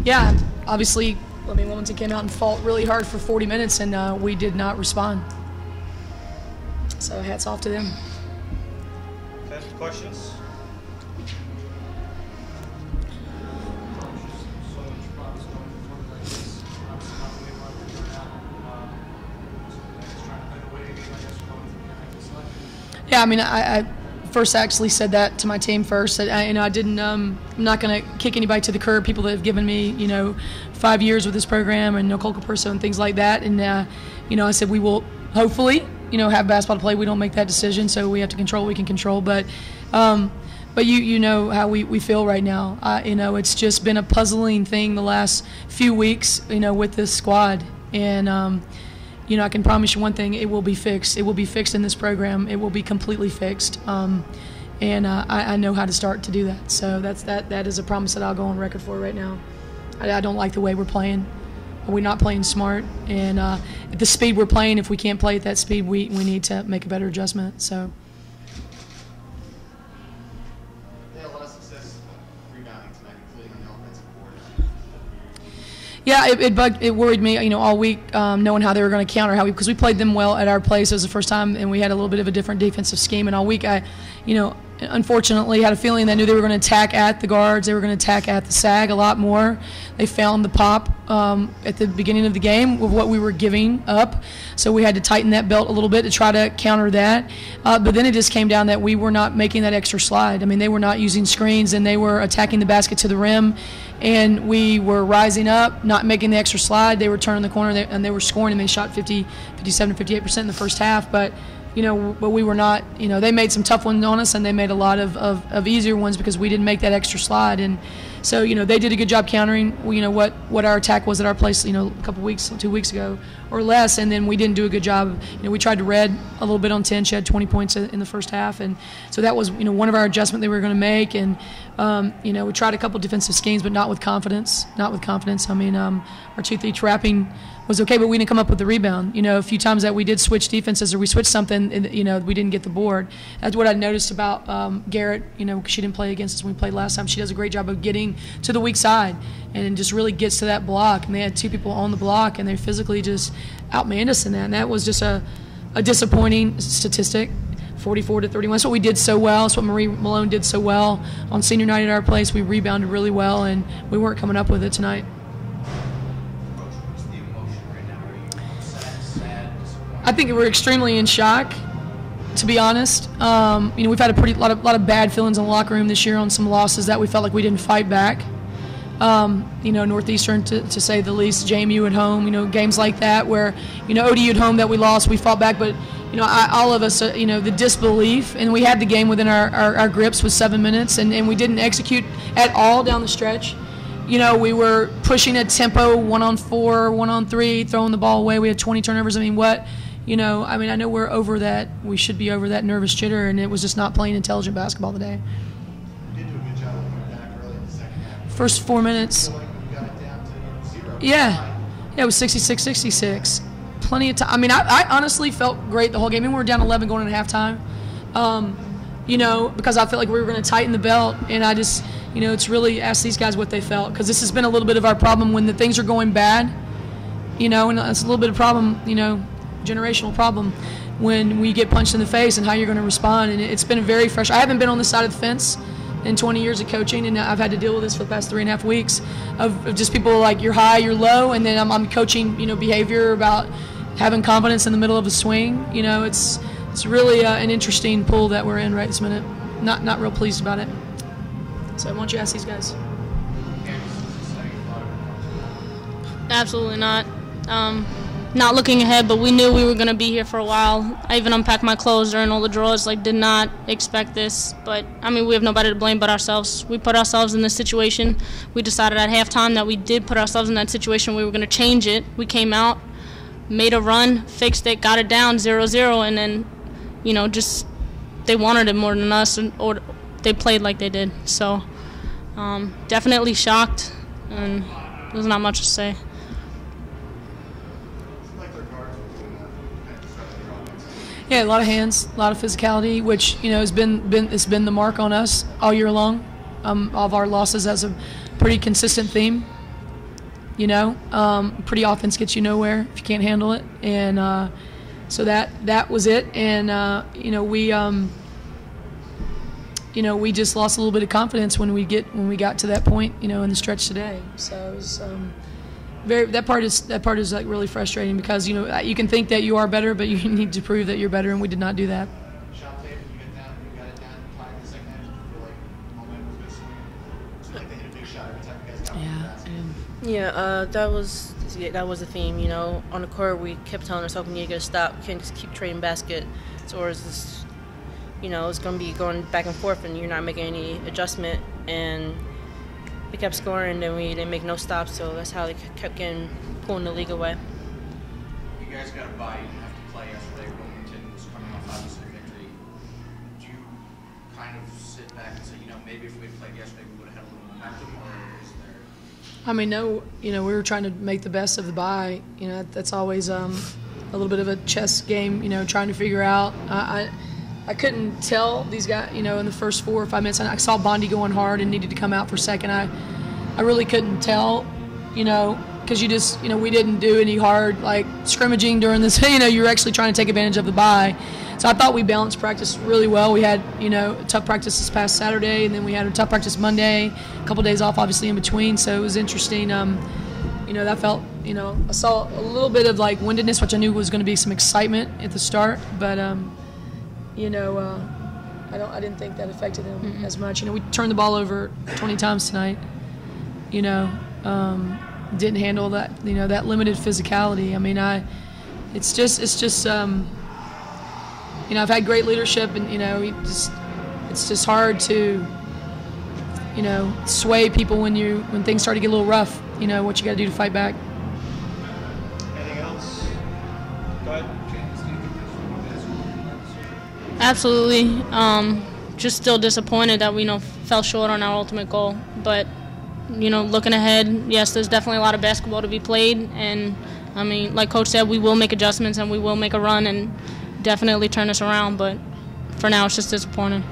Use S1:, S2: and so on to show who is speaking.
S1: Yeah, obviously, I mean, Wilmington came out and fought really hard for 40 minutes, and we did not respond. So hats off to them.
S2: Okay, questions?
S1: Yeah, I mean, I first actually said that to my team first. I didn't. I'm not going to kick anybody to the curb. People that have given me, 5 years with this program and Nicole Caperso and things like that. And I said we will hopefully, have basketball to play. We don't make that decision, so we have to control what we can control. But you know how we feel right now. It's just been a puzzling thing the last few weeks, with this squad. And I can promise you one thing: it will be fixed. It will be fixed in this program. It will be completely fixed. I know how to start to do that. So that is a promise that I'll go on record for right now. I don't like the way we're playing. We're not playing smart, and at the speed we're playing, if we can't play at that speed, we need to make a better adjustment. So.
S3: They had a lot of success rebounding tonight, including on the offensive board.
S1: Yeah, it worried me, all week, knowing how they were going to counter, because we played them well at our place. It was the first time, and we had a little bit of a different defensive scheme. And all week, I unfortunately had a feeling they knew they were going to attack at the guards. They were going to attack at the SAG a lot more. They found the pop at the beginning of the game with what we were giving up. So we had to tighten that belt a little bit to try to counter that. But then it just came down that we were not making that extra slide. I mean, they were not using screens, and they were attacking the basket to the rim. And we were rising up, not making the extra slide. They were turning the corner, and they were scoring, and they shot 57 to 58% in the first half. But we were not, they made some tough ones on us, and they made a lot of easier ones because we didn't make that extra slide. And so, they did a good job countering, what our attack was at our place, a couple weeks, 2 weeks ago or less. And then we didn't do a good job. We tried to Red a little bit on 10. She had 20 points in the first half. And so that was, one of our adjustments that we were going to make. And, we tried a couple defensive schemes, but not with confidence. I mean, our 2-3 trapping was okay, but we didn't come up with the rebound. A few times that we did switch defenses or we switched something, we didn't get the board. That's what I noticed about Garrett, because she didn't play against us when we played last time. She does a great job of getting to the weak side and just really gets to that block. And they had 2 people on the block, and they physically just outmanned us in that. And that was just a disappointing statistic. 44 to 31. That's what we did so well. That's what Marie Malone did so well on senior night at our place. We rebounded really well, and we weren't coming up with it tonight. I think we're extremely in shock, to be honest. We've had a lot of bad feelings in the locker room this year on some losses that we felt like we didn't fight back. Northeastern, to say the least, JMU at home, games like that where, ODU at home that we lost, we fought back, but all of us, the disbelief, and we had the game within our grips with 7 minutes, and we didn't execute at all down the stretch. We were pushing a tempo 1-on-4, 1-on-3, throwing the ball away. We had 20 turnovers. I know we're over that. We should be over that nervous jitter, and it was just not playing intelligent basketball today.
S3: You did do a good job of coming back early in the second half.
S1: First 4 minutes.
S3: I feel like when you got it down to 0.
S1: Yeah, it was 66-66. Plenty of time. I mean, I honestly felt great the whole game. We were down 11 going into halftime, because I felt like we were going to tighten the belt. And I just, it's really asked these guys what they felt, because this has been a little bit of our problem when the things are going bad, and it's a little bit of problem, generational problem when we get punched in the face and how you're going to respond. And it's been very fresh. I haven't been on this side of the fence in 20 years of coaching, and I've had to deal with this for the past 3.5 weeks of just people like you're high, you're low, and then I'm coaching, behavior about having confidence in the middle of a swing. It's really an interesting pool that we're in right this minute. Not real pleased about it. So why don't you ask these guys?
S4: Absolutely not. Not looking ahead, but we knew we were going to be here for a while. I even unpacked my clothes during all the draws, did not expect this. But, we have nobody to blame but ourselves. We put ourselves in this situation. We decided at halftime that we did put ourselves in that situation. We were going to change it. We came out, made a run, fixed it, got it down 0-0, and then, just they wanted it more than us, or they played like they did. So, definitely shocked, and there's not much to say.
S1: Yeah, a lot of hands, a lot of physicality, which has been the mark on us all year long. Of our losses as a pretty consistent theme. Pretty offense gets you nowhere if you can't handle it, and so that was it. And we just lost a little bit of confidence when we got to that point, in the stretch today. So it was that part is like really frustrating because you can think that you are better, but you need to prove that you're better, and we did not do that.
S3: Shot tape, you got it down, tied in the second half. You feel like momentum was going to swing. It seemed like they hit a big shot every time you guys got on the basket.
S5: Yeah, that was the theme. On the court we kept telling ourselves we need to get a stop. We can't just keep trading baskets, or is this, it's going to be going back and forth, and you're not making any adjustment. And we kept scoring, and we didn't make no stops. So that's how they kept pulling the league away.
S3: You guys got a bye. You didn't have to play yesterday. Wilmington was coming off obviously a victory. Do you kind of sit back and say, maybe if we had played yesterday, we would have had a little momentum, or is there?
S1: No. We were trying to make the best of the bye. That's always a little bit of a chess game. Trying to figure out. I couldn't tell these guys, in the first 4 or 5 minutes. I saw Bondi going hard and needed to come out for a second. I really couldn't tell, because you just, we didn't do any hard, like, scrimmaging during this. You were actually trying to take advantage of the bye. So I thought we balanced practice really well. We had, a tough practice this past Saturday, and then we had a tough practice Monday, a couple days off, obviously, in between. So it was interesting. That felt, I saw a little bit of, like, windedness, which I knew was going to be some excitement at the start. But, I didn't think that affected him as much. We turned the ball over 20 times tonight. Didn't handle that, that limited physicality. It's just I've had great leadership, and it's just hard to sway people when things start to get a little rough. What you got to do to fight back.
S2: Anything else? Go ahead.
S4: Absolutely. Just still disappointed that we fell short on our ultimate goal. But, looking ahead, yes, there's definitely a lot of basketball to be played. And, like Coach said, we will make adjustments and we will make a run and definitely turn this around. But for now, it's just disappointing.